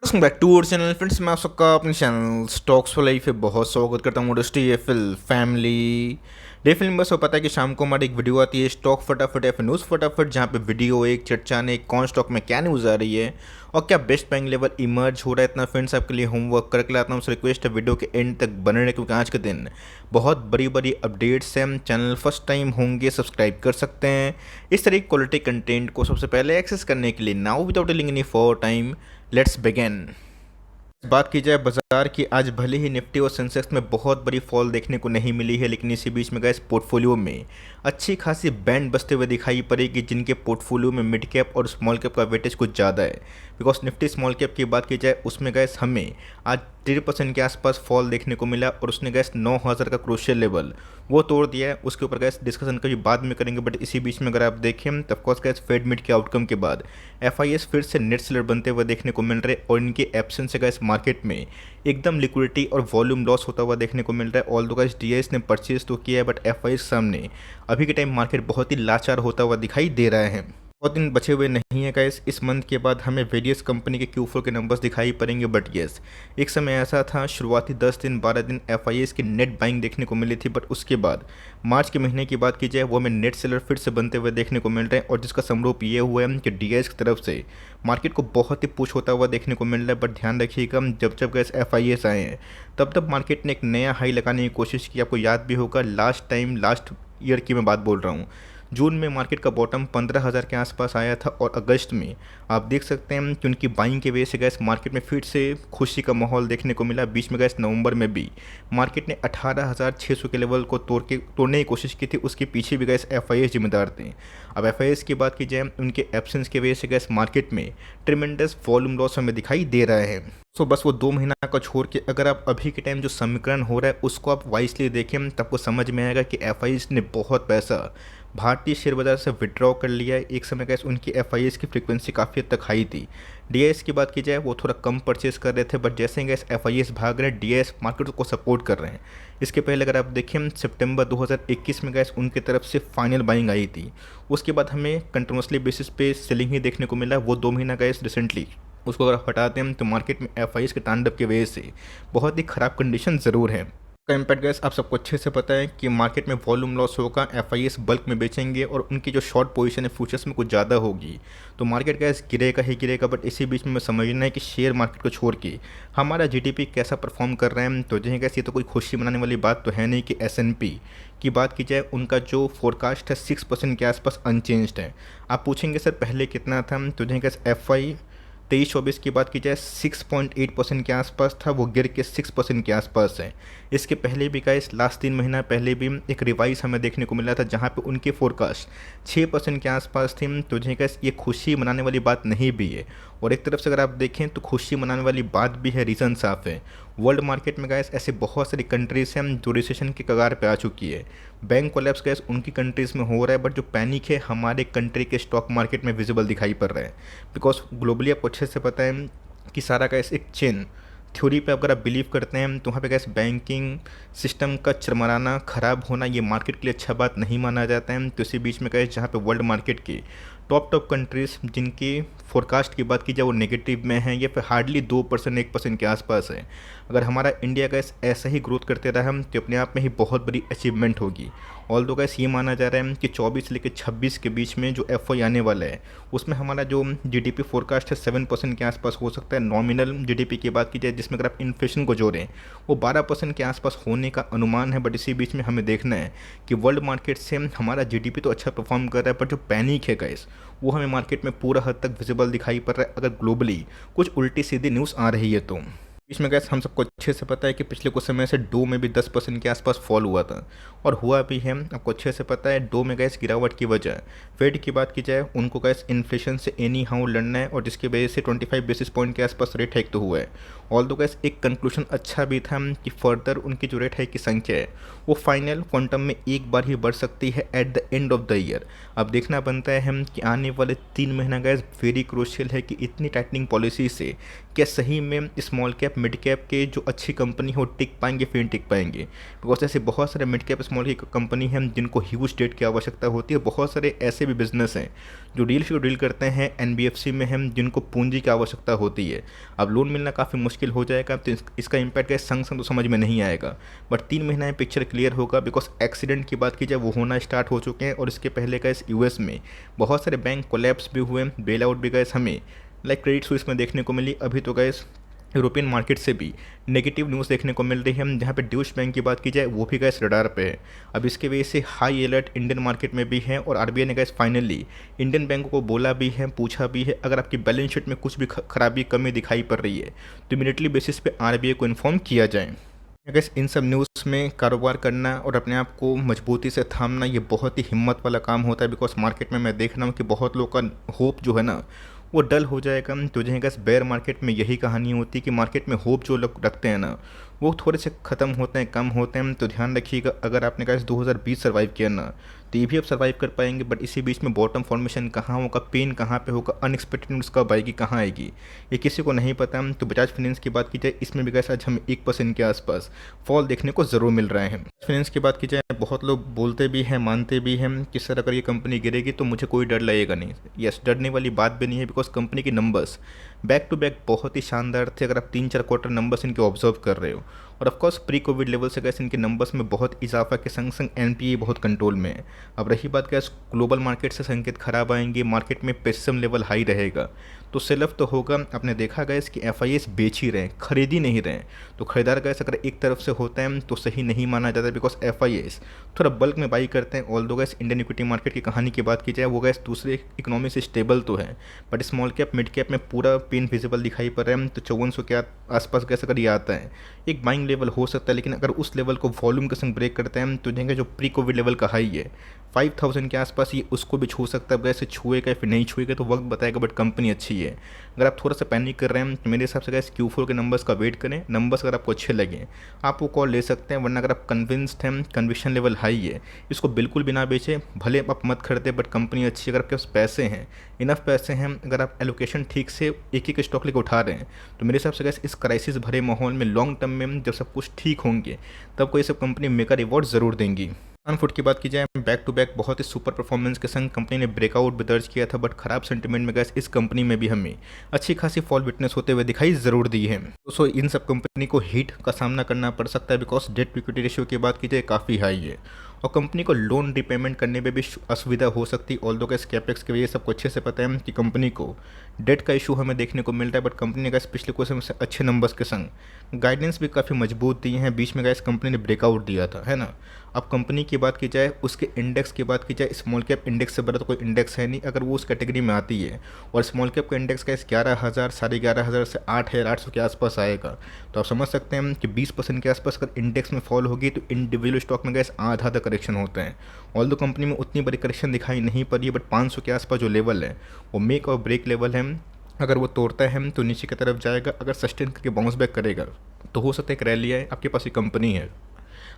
Welcome back to our channel friends. मैं आप सबका अपने चैनल स्टॉक्स फॉर लाइफ पे बहुत स्वागत करता हूँ। Dusty Eiffel family day film बस वो पता है कि शाम को हमारी एक वीडियो आती है स्टॉक फटाफट या फिर न्यूज़ फटाफट, जहाँ पे वीडियो एक चर्चा ने कौन स्टॉक में क्या न्यूज़ आ रही है और क्या बेस्ट बाइंग लेवल इमर्ज हो रहा है। इतना फ्रेंड्स आपके लिए होमवर्क करके लाता हूँ। रिक्वेस्ट है वीडियो के एंड तक बने रहे, क्योंकि आज के दिन बहुत बड़ी बड़ी अपडेट्स हैं। चैनल फर्स्ट टाइम होंगे सब्सक्राइब कर सकते हैं इस तरह की क्वालिटी कंटेंट को सबसे पहले एक्सेस करने के लिए। Now without delaying any for time, let's begin. बात की जाए बाजार की, आज भले ही निफ्टी और सेंसेक्स में बहुत बड़ी फॉल देखने को नहीं मिली है, लेकिन इसी बीच में गए पोर्टफोलियो में अच्छी खासी बैंड बसते हुए दिखाई पड़ेगी, जिनके पोर्टफोलियो में मिड कैप और स्मॉल कैप का वेटेज कुछ ज़्यादा है। बिकॉज निफ्टी स्मॉल कैप की बात की जाए, उसमें गए हमें आज 3% के आसपास फॉल देखने को मिला और उसने गए 9,000 का क्रूशियल लेवल वो तोड़ दिया है। उसके ऊपर गैस डिस्कशन कभी बाद में करेंगे, बट इसी बीच में अगर आप देखें तो ऑफकोर्स गैस फेड मिड के आउटकम के बाद एफआईएस फिर से नेट सेलर बनते हुए देखने को मिल रहे और इनके एब्सेंस से गैस मार्केट में एकदम लिक्विडिटी और वॉल्यूम लॉस होता हुआ देखने को मिल रहा है। ऑल दो गैस डीआईएस ने परचेज तो किया है, बट एफआईएस सामने अभी के टाइम मार्केट बहुत ही लाचार होता हुआ दिखाई दे रहा है। बहुत दिन बचे हुए नहीं है गाइस, इस मंथ के बाद हमें वेरियस कंपनी के Q4 के नंबर्स दिखाई पड़ेंगे। बट येस, एक समय ऐसा था शुरुआती 10 दिन 12 दिन एफआईएस की नेट बाइंग देखने को मिली थी, बट उसके बाद मार्च के महीने की बात की जाए वो हमें नेट सेलर फिर से बनते हुए देखने को मिल रहे हैं, और जिसका समरूप ये हुआ है कि डीआईएस की तरफ से मार्केट को बहुत ही पुश होता हुआ देखने को मिल रहा है। बट ध्यान रखिएगा, जब जब गैस एफआईएस आए हैं तब तब मार्केट ने एक नया हाई लगाने की कोशिश की। आपको याद भी होगा लास्ट ईयर की मैं बात बोल रहा हूँ, जून में मार्केट का बॉटम 15,000 के आसपास आया था, और अगस्त में आप देख सकते हैं कि उनकी बाइंग की वजह से गैस मार्केट में फिर से खुशी का माहौल देखने को मिला। बीच में गैस नवंबर में भी मार्केट ने 18,600 के लेवल को तोड़ने की कोशिश की थी। उसके पीछे भी गैस एफआईएस जिम्मेदार थे। अब एफआईएस की बात की जाए, उनके एब्सेंस की वजह से गैस मार्केट में ट्रिमेंडस वॉल्यूम लॉस हमें दिखाई दे रहा है। सो बस वो 2 महीना का छोड़ के अगर आप अभी के टाइम जो समीकरण हो रहा है उसको आप वाइसली देखें, तब आपको समझ में आएगा कि एफआईएस ने बहुत पैसा भारतीय शेयर बाजार से विड्रॉ कर लिया है। एक समय गैस उनकी एफआईएस की फ्रीक्वेंसी काफ़ी हद तक हाई थी। डीआईएस की बात की जाए वो थोड़ा कम परचेस कर रहे थे, बट जैसे गैस एफआईएस भाग रहे हैं डीआईएस मार्केट को सपोर्ट कर रहे हैं। इसके पहले अगर आप देखें सितंबर 2021 में गैस उनकी तरफ से फाइनल बाइंग आई थी। उसके बाद हमें कंटिन्यूसली बेसिस पे सेलिंग ही देखने को मिला। वो 2 महीना गैस रिसेंटली उसको अगर हटाते हैं तो मार्केट में एफआईएस के तांडव की वजह से बहुत ही ख़राब कंडीशन ज़रूर है। का इम्पैक्ट गैस आप सबको अच्छे से पता है कि मार्केट में वॉल्यूम लॉस होगा, एफआईएस बल्क में बेचेंगे और उनकी जो शॉर्ट पोजीशन है फ्यूचर्स में कुछ ज़्यादा होगी, तो मार्केट गैस गिरेगा ही गिरेगा। बट इसी बीच में समझना है कि शेयर मार्केट को छोड़ के हमारा जीडीपी कैसा परफॉर्म कर रहे हैं। तो जैसे गैस ये तो कोई खुशी मनाने वाली बात तो है नहीं कि एसएनपी की बात की जाए उनका जो फोरकास्ट है 6% के आसपास अनचेंज्ड है। आप पूछेंगे सर पहले कितना था, तो जैसे गैस एफआई 23-24 की बात की जाए 6.8% के आसपास था, वो गिर के 6% के आसपास है। इसके पहले भी का इस लास्ट 3 महीना पहले भी एक रिवाइज हमें देखने को मिला था, जहाँ पे उनके फोरकास्ट 6% के आसपास थी। तो जहाँ ये खुशी मनाने वाली बात नहीं भी है, और एक तरफ से अगर आप देखें तो खुशी मनाने वाली बात भी है। रीज़न साफ है, वर्ल्ड मार्केट में गैस ऐसे बहुत सारी कंट्रीज हैं जो रिसेशन के कगार पे आ चुकी है। बैंक कोलैप्स गैस उनकी कंट्रीज़ में हो रहा है, बट जो पैनिक है हमारे कंट्री के स्टॉक मार्केट में विजिबल दिखाई पड़ रहा है। बिकॉज ग्लोबली आपको अच्छे से पता है कि सारा गैस एक चेन थ्योरी पे अगर आप बिलीव करते हैं तो वहाँ पे गैस बैंकिंग सिस्टम का चरमराना ख़राब होना ये मार्केट के लिए अच्छा बात नहीं माना जाता है। तो इसी बीच में गैस जहाँ पे वर्ल्ड मार्केट के टॉप कंट्रीज़ जिनकी फोरकास्ट की बात की जाए वो नेगेटिव में है, या फिर हार्डली 2% 1% के आसपास है। अगर हमारा इंडिया गैस ऐसा ही ग्रोथ करते रहा हम तो अपने आप में ही बहुत बड़ी अचीवमेंट होगी। ऑल दो गैस ये माना जा रहा है कि 24 से लेकर 26 के बीच में जो एफओआई आने वाला है उसमें हमारा जो जीडीपी फोरकास्ट है 7% के आसपास हो सकता है। नॉमिनल जीडीपी की बात की जाए जिसमें अगर आप इन्फ्लेशन को जोड़ें वो 12% के आसपास होने का अनुमान है। बट इसी बीच में हमें देखना है कि वर्ल्ड मार्केट से हमारा जीडीपी तो अच्छा परफॉर्म कर रहा है, पर जो पैनिक है गैस वो हमें मार्केट में पूरा हद तक विजिबल दिखाई पड़ रहा है। अगर ग्लोबली कुछ उल्टी सीधी न्यूज़ आ रही है तो इसमें गैस हम सबको अच्छे से पता है कि पिछले कुछ समय से डो में भी 10% के आसपास फॉल हुआ था, और हुआ भी है। आपको अच्छे से पता है डो में गैस गिरावट की वजह फेड की बात की जाए उनको गैस इन्फ्लेशन से एनी हाउ लड़ना है, और जिसकी वजह से 25 बेसिस पॉइंट के आसपास रेट हाइक तो हुआ है। ऑल दो गैस एक कंक्लूजन अच्छा भी था कि फर्दर उनकी जो रेट हाइक की संख्या है वो फाइनल क्वांटम में एक बार ही बढ़ सकती है at the end of the year. अब देखना बनता है हम कि आने वाले 3 महीना गैस वेरी क्रूशियल है कि इतनी टाइटनिंग पॉलिसी से क्या सही में स्मॉल कैप मिड कैप के जो अच्छी कंपनी हो टिक पाएंगे, फिर टिक पाएंगे? बिकॉज ऐसे बहुत सारे मिड कैप स्मॉल की कंपनी हैं जिनको ह्यूज डेट की आवश्यकता होती है। बहुत सारे ऐसे भी बिजनेस हैं जो डील से डील करते हैं एनबीएफसी में हैं जिनको पूंजी की आवश्यकता होती है। अब लोन मिलना काफ़ी मुश्किल हो जाएगा, तो इसका इम्पैक्ट संग संग तो समझ में नहीं आएगा, बट 3 महीना में पिक्चर क्लियर होगा। बिकॉज एक्सीडेंट की बात की जाए वो होना स्टार्ट हो चुके हैं, और इसके पहले गैस यूएस में बहुत सारे बैंक कोलैप्स भी हुए, बेल आउट भी गैस हमें लाइक क्रेडिट स्विस में देखने को मिली। अभी तो गैस यूरोपियन मार्केट से भी नेगेटिव न्यूज़ देखने को मिल रही है। जहाँ पे ड्यूश बैंक की बात की जाए वो भी गैस रडार पे है। अब इसके वजह से हाई अलर्ट इंडियन मार्केट में भी है, और आरबीआई ने गैस फाइनली इंडियन बैंकों को बोला भी है, पूछा भी है, अगर आपकी बैलेंस शीट में कुछ भी खराबी कमी दिखाई पड़ रही है तो इमीडिएटली बेसिस पे आरबीआई को इन्फॉर्म किया जाए। गैस इन सब न्यूज़ में कारोबार करना और अपने आप को मजबूती से थामना ये बहुत ही हिम्मत वाला काम होता है। बिकॉज मार्केट में मैं देख रहा हूँ कि बहुत लोगों का होप जो है ना वो डल हो जाएगा। तो जो है गैस बेयर मार्केट में यही कहानी होती है कि मार्केट में होप जो लोग रखते हैं ना वो थोड़े से ख़त्म होते हैं, कम होते हैं। तो ध्यान रखिएगा, अगर आपने गैस 2020 सर्वाइव किया ना तो ये भी आप सर्वाइव कर पाएंगे, बट इसी बीच में बॉटम फॉर्मेशन कहाँ होगा, पेन कहाँ पे होगा, अनएक्सपेक्टेड न्यूज़ कब आएगी, कहाँ आएगी, ये किसी को नहीं पता। तो बजाज फाइनेंस की बात की जाए इसमें भी गैस आज हमें 1% के आसपास फॉल देखने को ज़रूर मिल रहा है। बजाज फाइनेंस की बात की जाए बहुत लोग बोलते भी हैं, मानते भी हैं कि सर अगर ये कंपनी गिरेगी तो मुझे कोई डर लगेगा नहीं। यस, डरने वाली बात भी नहीं है, बिकॉज कंपनी के नंबर्स बैक टू बैक बहुत ही शानदार थे। अगर आप 3-4 क्वार्टर नंबर्स इनके ऑब्जर्व कर रहे हो, और ऑफकोर्स प्री कोविड लेवल से गैस इनके नंबर्स में बहुत इजाफा के संग संग एनपीए बहुत कंट्रोल में है। अब रही बात गैस ग्लोबल मार्केट से संकेत खराब आएंगे, मार्केट में पेसिज्म लेवल हाई रहेगा तो सेल ऑफ तो होगा। आपने देखा गैस कि एफआईएस बेच ही रहे हैं, खरीद ही नहीं रहे हैं। तो खरीदार गैस अगर एक तरफ से होता है तो सही नहीं माना जाता, बिकॉज एफआईएस थोड़ा बल्क में बाई करते हैं। ऑल दो गैस इंडियन इक्विटी मार्केट की कहानी की बात की जाए वो गैस दूसरे इकोनॉमी से स्टेबल तो है, but small cap mid cap में पूरा पेन विजिबल दिखाई पड़ रहा है। तो 5400 के आसपास गैस अगर ये आता है एक बाइंग लेवल हो सकता है, लेकिन अगर उस लेवल को वॉल्यूम के संग ब्रेक करते हैं तो देखेंगे जो प्री कोविड लेवल का हाई है 5000 के आसपास ये उसको भी छू सकता है। गैस छुएगा फिर नहीं छुएगा तो वक्त बताएगा, बट कंपनी अच्छी है। अगर आप थोड़ा सा पैनिक कर रहे हैं तो मेरे हिसाब से गैस Q4 के नंबर्स का वेट करें। नंबर्स अगर आपको अच्छे लगे आप वो कॉल ले सकते हैं, वरना अगर आप कन्विंस्ड हैं, कन्विक्शन लेवल हाई है, इसको बिल्कुल भी ना बेचें। भले आप मत खरीदें, बट कंपनी अच्छी है। अगर आपके पास पैसे हैं, इनफ पैसे हैं, अगर आप एलोकेशन ठीक से एक एक स्टॉक लेकर उठा रहे हैं तो मेरे हिसाब से गैस इस क्राइसिस भरे माहौल में लॉन्ग टर्म में जब सब कुछ ठीक होंगे तब कोई सब कंपनी मेकर रिवॉर्ड ज़रूर देंगी। फुट की बात की जाए बैक टू बैक बहुत ही सुपर परफॉर्मेंस के संग कंपनी ने ब्रेकआउट भी दर्ज किया था, बट खराब सेंटीमेंट में गैस इस कंपनी में भी हमें अच्छी खासी फॉल विटनेस होते हुए दिखाई ज़रूर दी है। तो इन सब कंपनी को हिट का सामना करना पड़ सकता है, because debt to equity ratio की बात की जाए काफ़ी हाई है, और कंपनी को लोन रिपेमेंट करने में भी असुविधा हो सकती है। ऑल दो गैस कैपेक्स की वजह सबको अच्छे से पता है कि कंपनी को डेट का इशू हमें देखने को मिल रहा है, बट कंपनी ने गैस पिछले कुछ समय से अच्छे नंबर्स के संग गाइडेंस भी काफ़ी मजबूत दिए हैं। बीच में गैस कंपनी ने ब्रेकआउट दिया था, है ना। अब कंपनी की बात की जाए, उसके इंडेक्स की बात की जाए, स्मॉल कैप इंडेक्स से बड़ा तो कोई इंडेक्स है नहीं। अगर वो उस कैटेगरी में आती है और स्मॉल कैप का इंडेक्स का 11,000 11,500 से 8,800 के आसपास आएगा तो आप समझ सकते हैं कि 20% के आसपास अगर इंडेक्स में फॉल होगी तो इंडिविजुअल स्टॉक में गैस आधा आधा करेक्शन होता है। ऑल दो कंपनी में उतनी बड़ी करेक्शन दिखाई नहीं पड़ी है, बट 500 के आसपास जो लेवल है वो मेक और ब्रेक लेवल है। अगर वो तोड़ता है तो नीचे की तरफ जाएगा, अगर सस्टेन करके बाउंस बैक करेगा तो हो सकता है एक रैली है। आपके पास एक कंपनी है,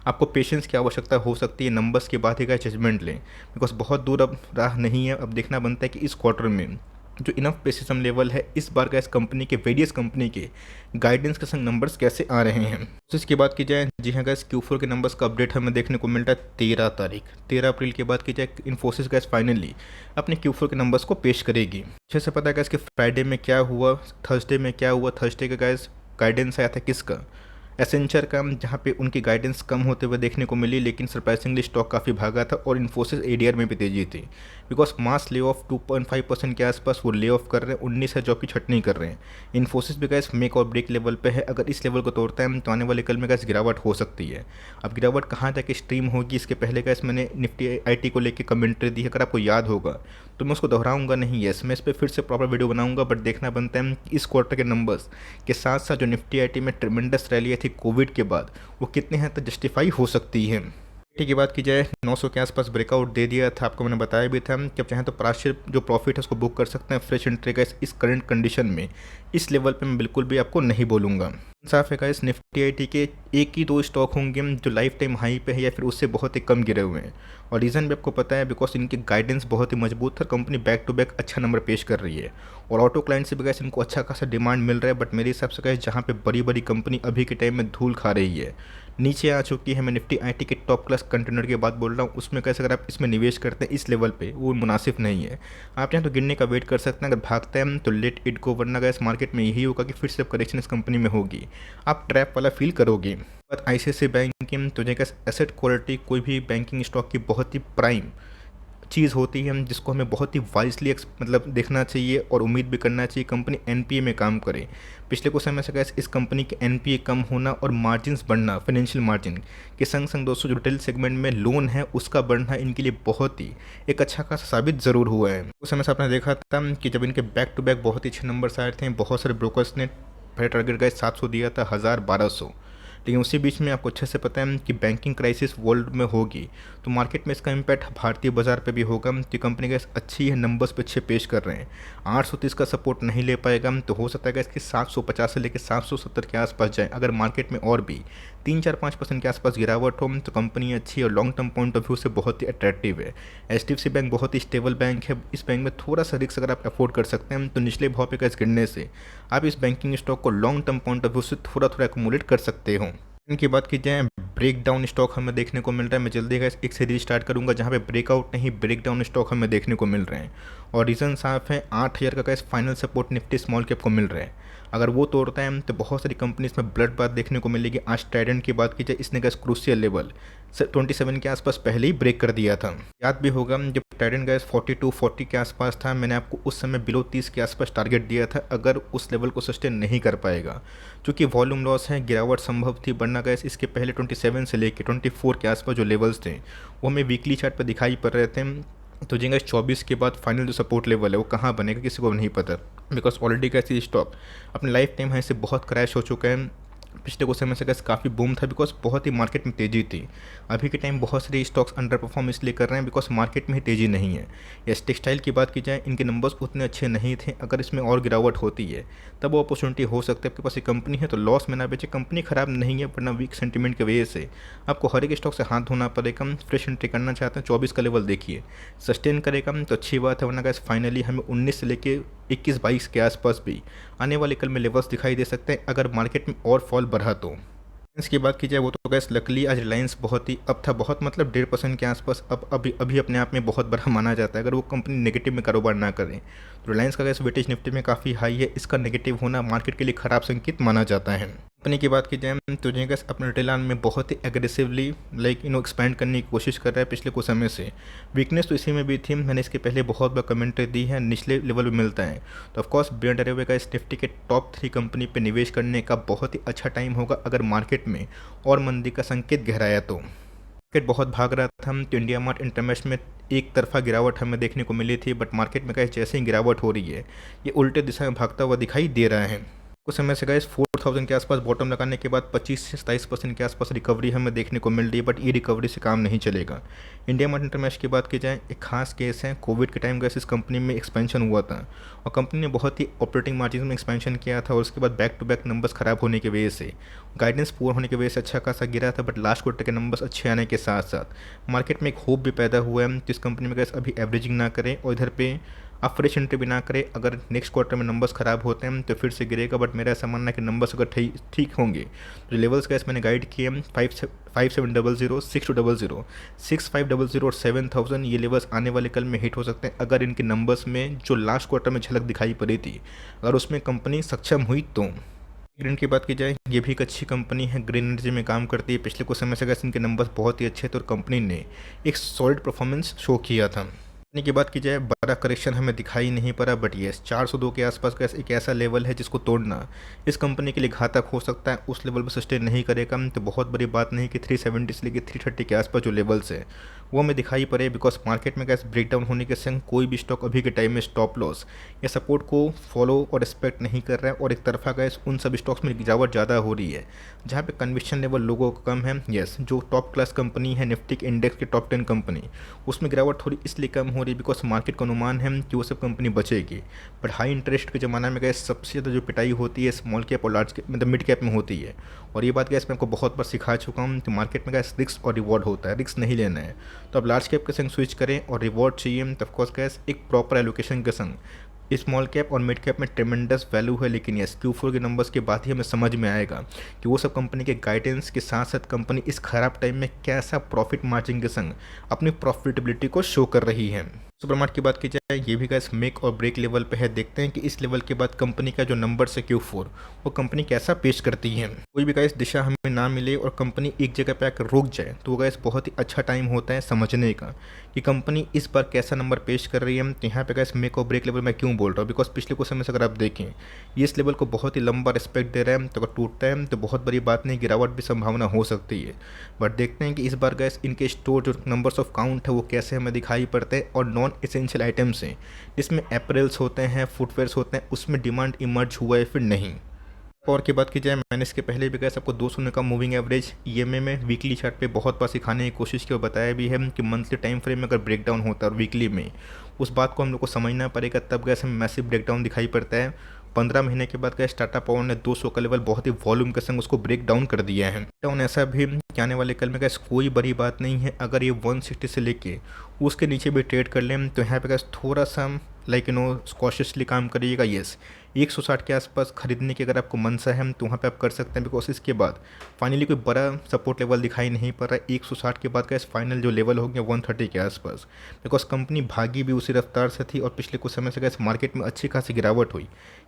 आपको पेशेंस की आवश्यकता हो सकती है। नंबर्स के बाद ही का जजमेंट लें, बिकॉज बहुत दूर अब राह नहीं है। अब देखना बनता है कि इस क्वार्टर में जो इनफ पेसिज्म लेवल है इस बार का इस कंपनी के वेरियस कंपनी के गाइडेंस के संग नंबर्स कैसे आ रहे हैं। तो इसकी बात की जाए, जी हाँ गैस Q4 के नंबर्स का अपडेट हमें देखने को मिलता है 13 तारीख 13 अप्रैल की बात की जाए इन्फोसिस गैस फाइनली अपने Q4 के नंबर्स को पेश करेगी। अच्छे से पता है गैस कि फ्राइडे में क्या हुआ, थर्सडे में क्या हुआ। थर्सडे का गैस गाइडेंस आया था किसका, एसेंचर का, जहाँ पे उनकी गाइडेंस कम होते हुए देखने को मिली, लेकिन सरप्राइजिंगली स्टॉक काफ़ी भागा था और इन्फोसिस एडीआर में भी तेजी थी, बिकॉज मास ले ऑफ 2.5% के आसपास वो ले ऑफ कर रहे हैं, 19 है जॉब की छटनी कर रहे हैं। इन्फोसिस भी गैस मेक और ब्रेक लेवल पे है, अगर इस लेवल को तोड़ता है तो आने वाले कल में गैस गिरावट हो सकती है। अब गिरावट कहाँ तक स्ट्रीम होगी, इसके पहले गैस मैंने निफ्टी आईटी को लेकर कमेंट्री दी है, अगर आपको याद होगा तो मैं उसको दोहराऊंगा नहीं। यस, मैं इस पर फिर से प्रॉपर वीडियो बनाऊंगा, बट देखना बनता है कि इस क्वार्टर के नंबर्स के साथ साथ जो निफ्टी आईटी में ट्रेमेंडस रैली आई थी कोविड के बाद वो कितने हद तक जस्टिफाई हो सकती है। ठीक की बात की जाए 900 के आसपास ब्रेकआउट दे दिया था, आपको मैंने बताया भी था कि आप चाहें तो पार्शियल जो प्रॉफिट है उसको बुक कर सकते हैं फ्रेश एंट्री का इस करंट कंडीशन में इस लेवल पे मैं बिल्कुल भी आपको नहीं बोलूँगा। साफ है गाइस, निफ्टी आईटी के एक ही दो स्टॉक होंगे जो लाइफ टाइम हाई पे है या फिर उससे बहुत ही कम गिरे हुए हैं, और रीज़न भी आपको पता है, बिकॉज इनकी गाइडेंस बहुत ही मजबूत है। कंपनी बैक टू बैक अच्छा नंबर पेश कर रही है और ऑटो क्लाइंट से भी गाइस इनको अच्छा खासा डिमांड मिल रहा है। बट मेरे हिसाब से गाइस जहाँ पे बड़ी बड़ी कंपनी अभी के टाइम में धूल खा रही है, नीचे आ चुकी है, मैं निफ्टी आईटी के टॉप क्लास कंटेनर की बात बोल रहा हूँ, उसमें कैसे अगर आप इसमें निवेश करते हैं इस लेवल पे, वो मुनासिब नहीं है। आप चाहें तो गिरने का वेट कर सकते हैं, अगर भागते हैं तो लेट इट गो, वरना गाइस मार्केट में यही होगा कि फिर से करेक्शन इस कंपनी में होगी, आप ट्रैप वाला फील करोगे। बट आईसीआईसीआई बैंक की तो एसेट क्वालिटी कोई भी बैंकिंग स्टॉक की बहुत ही प्राइम चीज़ होती है, जिसको हमें बहुत ही वाइजली मतलब देखना चाहिए और उम्मीद भी करना चाहिए कंपनी एनपीए में काम करे। पिछले कुछ समय से गैस इस कंपनी के एनपीए कम होना और मार्जिन्स बढ़ना, फाइनेंशियल मार्जिन के संग संग दोस्तों जो रिटेल सेगमेंट में लोन है उसका बढ़ना इनके लिए बहुत ही एक अच्छा खासा साबित ज़रूर हुआ है। उस समय से आपने देखा था कि जब इनके बैक टू बैक बहुत ही अच्छे नंबर्स आए थे, बहुत सारे ब्रोकर्स ने पहले टारगेट गए 700 दिया था, 1000-1200, लेकिन उसी बीच में आपको अच्छे से पता है कि बैंकिंग क्राइसिस वर्ल्ड में होगी, तो मार्केट में इसका इम्पैक्ट भारतीय बाजार पे भी होगा। तो कंपनी का अच्छी है, नंबर्स पे अच्छे पेश कर रहे हैं, 830 का सपोर्ट नहीं ले पाएगा, तो हो सकता है इसकी 750 से लेकर 770 के आसपास जाए। अगर मार्केट में और भी 3-4-5% के आसपास गिरावट हो तो कंपनी अच्छी है और long term point of view से बहुत ही अट्रैक्टिव है। एचडीएफसी बैंक बहुत ही स्टेबल बैंक है, इस बैंक में थोड़ा सा रिस्क अगर आप अफोर्ड कर सकते हैं तो निचले भाव पे कैसे गिरने से आप इस बैंकिंग स्टॉक को long term point of view से थोड़ा थोड़ा एक्यूमुलेट कर सकते हो। इनकी बात की जाए, ब्रेक डाउन स्टॉक हमें देखने को मिल रहा है। मैं जल्दी का एक सीरीज स्टार्ट करूंगा जहां पे ब्रेकआउट नहीं ब्रेक डाउन स्टॉक हमें देखने को मिल रहे हैं, और रीज़न साफ है, 8000 का final support Nifty small cap को मिल रहा है। अगर वो तोड़ता है तो बहुत सारी कंपनीज में ब्लड बात देखने को मिलेगी। आज ट्राइडेंट की बात की जाए, इसने गैस क्रूशियल लेवल 27 के आसपास पहले ही ब्रेक कर दिया था। याद भी होगा जब ट्राइडेंट गैस 42-40 के आसपास था, मैंने आपको उस समय बिलो 30 के आसपास टारगेट दिया था अगर उस लेवल को सस्टेन नहीं कर पाएगा, क्योंकि वॉल्यूम लॉस है, गिरावट संभव थी। वरना गैस इसके पहले 27 से लेकर 24 के आसपास जो लेवल्स थे वो हमें वीकली चार्ट पर दिखाई पड़ रहे थे। तो जी गैस 24 के बाद फाइनल जो सपोर्ट लेवल है वो कहाँ बनेगा किसी को नहीं पता, बिकॉज ऑलरेडी कैसे स्टॉक अपने लाइफ टाइम हाई से बहुत क्रैश हो चुका है। पिछले कुछ समय से गैस काफ़ी बूम था बिकॉज बहुत ही मार्केट में तेज़ी थी। अभी के टाइम बहुत सारे स्टॉक्स अंडर परफॉर्म इसलिए कर रहे हैं बिकॉज मार्केट में ही तेज़ी नहीं है। या टेक्सटाइल की बात की जाए, इनके नंबर्स उतने अच्छे नहीं थे, अगर इसमें और गिरावट होती है तब वो अपॉर्चुनिटी हो सकती है। आपके पास एक कंपनी है तो लॉस में ना बेचे, कंपनी खराब नहीं है, वरना वीक सेंटीमेंट की वजह से आपको हर एक स्टॉक से हाथ धोना पड़ेगा। फ्रेश एंट्री करना चाहते हैं 24 का लेवल देखिए, सस्टेन करेगा तो अच्छी बात है, वरना गैस फाइनली हमें 19 से लेके 21-22 के आसपास भी आने वाले कल में लेवल्स दिखाई दे सकते हैं अगर मार्केट में और फॉल बढ़ा तो। रिलायंस की बात की जाए, वो तो गैस लकली आज रिलायंस बहुत ही अब था, बहुत मतलब 1.5% के आसपास अब अभी अपने आप में बहुत बड़ा माना जाता है अगर वो कंपनी नेगेटिव में कारोबार ना करे। तो रिलायंस का गैस वेटेज निफ्टी में काफ़ी हाई है, इसका नेगेटिव होना मार्केट के लिए खराब संकेत माना जाता है। कंपनी की बात की जाए तो जो गैस अपने रिटेल में बहुत ही एग्रेसिवली एक्सपैंड करने की कोशिश कर रहा है पिछले कुछ समय से। वीकनेस तो इसी में भी थी, मैंने इसके पहले बहुत बार कमेंट्री दी है, निचले लेवल पे मिलता है तो ऑफकोर्स बियर डरे हुए का इस निफ्टी के टॉप 3 कंपनी पे निवेश करने का बहुत ही अच्छा टाइम होगा अगर मार्केट में और मंदी का संकेत गहराया तो। मार्केट बहुत भाग रहा था तो इंडिया मार्ट इंटरमेश में एक तरफा गिरावट हमें देखने को मिली थी, बट मार्केट में जैसे ही गिरावट हो रही है ये उल्टे दिशा में भागता हुआ दिखाई दे रहा है। कुछ समय से गाइस 4000 के आसपास बॉटम लगाने के बाद 25 से 27% के आसपास रिकवरी हमें देखने को मिल रही है, बट ये रिकवरी से काम नहीं चलेगा। इंडिया मार्ट इंटरमेश की बात की जाए, एक खास केस है, कोविड के टाइम गैस इस कंपनी में एक्सपेंशन हुआ था और कंपनी ने बहुत ही ऑपरेटिंग मार्जिन में एक्सपेंशन किया था और उसके बाद बैक टू बैक नंबर्स खराब होने की वजह से, गाइडेंस पुअर होने की वजह से अच्छा खासा गिरा था, बट लास्ट क्वार्टर के नंबर्स अच्छे आने के साथ साथ मार्केट में एक होप भी पैदा हुआ है तो इस कंपनी में गैस अभी एवरेजिंग ना करें और इधर पे आप फ्रेश एंट्री भी ना करें। अगर नेक्स्ट क्वार्टर में नंबर्स खराब होते हैं तो फिर से गिरेगा, बट मेरा ऐसा मानना है कि नंबर्स अगर ठीक होंगे तो लेवल्स कैसे मैंने गाइड किए 5700, 6200, 6500 और 7000 ये लेवल्स आने वाले कल में हिट हो सकते हैं अगर इनके नंबर्स में जो लास्ट क्वार्टर में झलक दिखाई पड़ी थी अगर उसमें कंपनी सक्षम हुई तो। ग्रीन की बात की जाए, ये भी एक अच्छी कंपनी है, ग्रीन एनर्जी में काम करती है। पिछले कुछ समय से गैस इनके नंबर्स बहुत ही अच्छे थे और कंपनी ने एक सॉलिड परफॉर्मेंस शो किया था। की बात की जाए, बड़ा करेक्शन हमें दिखाई नहीं पड़ा, बट ये 402 के आसपास का एक ऐसा लेवल है जिसको तोड़ना इस कंपनी के लिए घातक हो सकता है। उस लेवल पर सस्टेन नहीं करेगा तो बहुत बड़ी बात नहीं कि 370 से लेकर 330 के आसपास जो लेवल्स है वो हमें दिखाई पड़े, बिकॉज मार्केट में गैस ब्रेकडाउन होने के संग कोई भी स्टॉक अभी के टाइम में स्टॉप लॉस या सपोर्ट को फॉलो और रिस्पेक्ट नहीं कर रहा है, और एक तरफा गैस उन सभी स्टॉक्स में गिरावट ज़्यादा हो रही है जहाँ पे कन्विक्शन लेवल लोगों का कम है। यस, जो टॉप क्लास कंपनी है निफ्टी के इंडेक्स के टॉप 10 कंपनी, उसमें गिरावट थोड़ी इसलिए कम हो रही है बिकॉज मार्केट का अनुमान है कि वो सब कंपनी बचेगी। बट हाई इंटरेस्ट के ज़माना में गैस सबसे ज़्यादा जो पिटाई होती है स्मॉल कैप और लार्ज कैप मतलब मिड कैप में होती है। और ये बात गैस मैं आपको बहुत बार सिखा चुका हूँ कि मार्केट में गैस रिस्क और रिवॉर्ड होता है, रिस्क नहीं लेना है तो आप लार्ज कैप के संग स्विच करें, और रिवॉर्ड चाहिए तो ऑफकोर्स गैस एक प्रॉपर एलोकेशन के संग स्मॉल कैप और मिड कैप में ट्रेमेंडस वैल्यू है। लेकिन यस, Q4 के नंबर्स के बाद ही हमें समझ में आएगा कि वो सब कंपनी के गाइडेंस के साथ साथ कंपनी इस खराब टाइम में कैसा प्रॉफिट मार्जिन के संग अपनी प्रॉफिटेबिलिटी को शो कर रही है। सुपरमार्ट की बात की जाए, ये भी गैस मेक और ब्रेक लेवल पे है। देखते हैं कि इस लेवल के बाद कंपनी का जो नंबर है Q4 वो कंपनी कैसा पेश करती है। कोई भी गैस दिशा हमें ना मिले और कंपनी एक जगह पे आकर रुक जाए तो वो गैस बहुत ही अच्छा टाइम होता है समझने का कि कंपनी इस बार कैसा नंबर पेश कर रही है। तो यहाँ पे गैस मेक और ब्रेक लेवल मैं क्यों बोल रहा हूँ, बिकॉज पिछले कुछ समय से अगर आप देखें ये इस लेवल को बहुत ही लंबा रिस्पेक्ट दे रहा है, तो अगर टूटता है तो बहुत बड़ी बात नहीं, गिरावट भी संभावना हो सकती है। बट देखते हैं कि इस बार गैस इनके स्टोर जो नंबर्स ऑफ काउंट है वो कैसे हमें दिखाई पड़ते हैं, और नॉन एसेंशियल आइटम्स हैं जिसमें एपरल्स होते हैं, फुटवेयर्स होते हैं, उसमें डिमांड इमर्ज हुआ है फिर नहीं। और की बात की जाए, मैंने इसके पहले भी कहा सबको 200 का मूविंग एवरेज EMA में वीकली चार्ट पे बहुत बार सिखाने की कोशिश की और बताया भी है कि मंथली टाइम फ्रेम में अगर ब्रेकडाउन होता है और वीकली में उस बात को हम लोग को समझना पड़ेगा, तब गैस हमें मैसिव ब्रेकडाउन दिखाई पड़ता है। 15 महीने के बाद गैस टाटा पावर ने 200 का लेवल बहुत ही वॉल्यूम के संग उसको ब्रेक डाउन कर दिया है। डाउन ऐसा भी कि आने वाले कल में गैस कोई बड़ी बात नहीं है, अगर ये 160 से लेके उसके नीचे भी ट्रेड कर लें तो यहाँ पे गैस थोड़ा सा कॉशियसली काम करिएगा। येस, 160 के आसपास खरीदने की अगर आपको मनसा है तो वहाँ पे आप कर सकते हैं, बिकॉज इसके बाद फाइनली कोई बड़ा सपोर्ट लेवल दिखाई नहीं पड़ रहा है। 160 के बाद गैस फाइनल जो लेवल हो गया 130 के आसपास, बिकॉज कंपनी भागी भी उसी रफ्तार से थी और पिछले कुछ समय से गैस मार्केट में अच्छी खासी गिरावट हुई।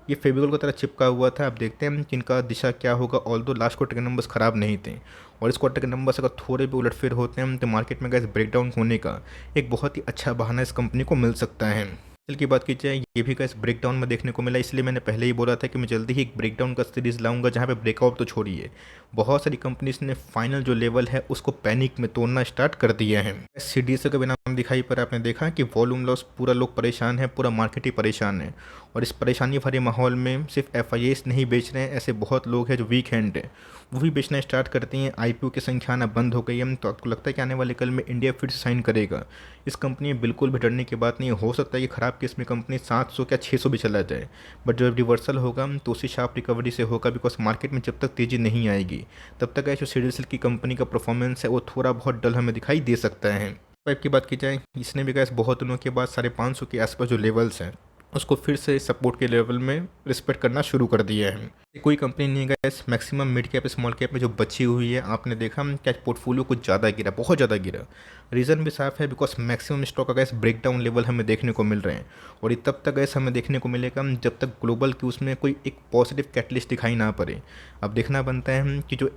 ये फेविकॉल की तरह चिपका हुआ था। अब देखते हैं कि इनका दिशा क्या होगा। ऑल्दो लास्ट क्वार्टर के नंबर्स खराब नहीं थे और इस क्वार्टर के नंबर्स अगर थोड़े भी उलटफेर होते हैं तो मार्केट में गैस ब्रेकडाउन होने का एक बहुत ही अच्छा बहाना इस कंपनी को मिल सकता है। कल की बात की जाए, ये भी गैस ब्रेकडाउन में देखने को मिला, इसलिए मैंने पहले ही बोला था कि मैं जल्दी ही एक ब्रेकडाउन का सीरीज़ लाऊंगा जहाँ पे ब्रेकआउट तो छोड़िए, बहुत सारी कंपनीज ने फाइनल जो लेवल है उसको पैनिक में तोड़ना स्टार्ट कर दिया है। CDS का भी नाम दिखाई पड़ा, आपने देखा कि वॉल्यूम लॉस, पूरा लोग परेशान है, पूरा मार्केट ही परेशान है। और इस परेशानी भरे माहौल में सिर्फ FIAs नहीं बेच रहे हैं, ऐसे बहुत लोग हैं जो वीक हैंड है वो भी बेचना स्टार्ट करती हैं। IPO की संख्या आना बंद हो गई है, तो आपको लगता है कि आने वाले कल में इंडिया फिर से साइन करेगा। इस कंपनी में बिल्कुल भी डरने की बात नहीं है। हो सकता है कि ख़राब केस में कंपनी 700 या 600 भी चला जाए, बट जब रिवर्सल होगा तो उसी शार्प रिकवरी से होगा, बिकॉज मार्केट में जब तक तेज़ी नहीं आएगी तब तक जो CDSL की कंपनी का परफॉर्मेंस है वो थोड़ा बहुत डल हमें दिखाई दे सकता है। पाइप की बात की जाए, इसने भी गैस बहुत दिनों के बाद 550 के आसपास जो लेवल्स हैं उसको फिर से सपोर्ट के लेवल में रिस्पेक्ट करना शुरू कर दिया है। कोई कंपनी नहीं gas maximum mid cap small cap में जो बची हुई है, आपने देखा क्या पोर्टफोलियो कुछ ज़्यादा गिरा, बहुत ज़्यादा गिरा। रीज़न भी साफ है, बिकॉज मैक्सिमम स्टॉक का गैस ब्रेकडाउन लेवल हमें देखने को मिल रहे हैं और ये तब तक गैस हमें देखने को मिलेगा जब तक ग्लोबल की उसमें कोई एक पॉजिटिव कैटलिस्ट दिखाई ना पड़े। अब देखना बनता है कि जो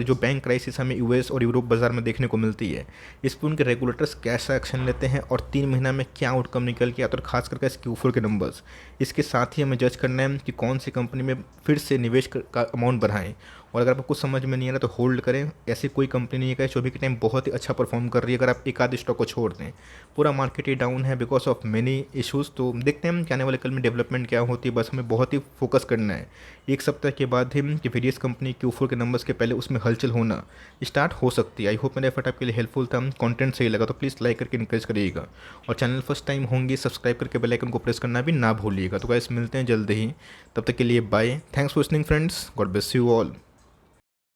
जो बैंक क्राइसिस हमें US और यूरोप बाज़ार में देखने को मिलती है, इस पर उनके रेगुलेटर्स कैसा एक्शन लेते हैं और 3 महीना में क्या आउटकम निकल के आता है, और खास करके Q4 के नंबर्स। इसके साथ ही हमें जज करना है कि कौन सी कंपनी में फिर से निवेश का अमाउंट बढ़ाएं, और अगर आपको कुछ समझ में नहीं आ रहा तो होल्ड करें। ऐसी कोई कंपनी नहीं है जो भी के टाइम बहुत ही अच्छा परफॉर्म कर रही है, अगर आप एक आध स्टॉक को छोड़ दें। पूरा मार्केट ही डाउन है बिकॉज ऑफ मेनी इश्यूज़। तो देखते हैं कि आने वाले कल में डेवलपमेंट क्या होती है, बस हमें बहुत ही फोकस करना है। एक सप्ताह के बाद ही कि वेरियस कंपनी Q4 के नंबर्स के पहले उसमें हलचल होना स्टार्ट हो सकती है। आई होप मेरा एफर्ट आपके लिए हेल्पफुल था, कंटेंट सही लगा तो प्लीज़ लाइक करके इंकरेज करिएगा, और चैनल फर्स्ट टाइम होंगे सब्सक्राइब करके बेल आइकन को प्रेस करना भी ना भूलिएगा। तो गाइस मिलते हैं जल्द ही, तब तक के लिए bye. Thanks for listening friends, God bless you all.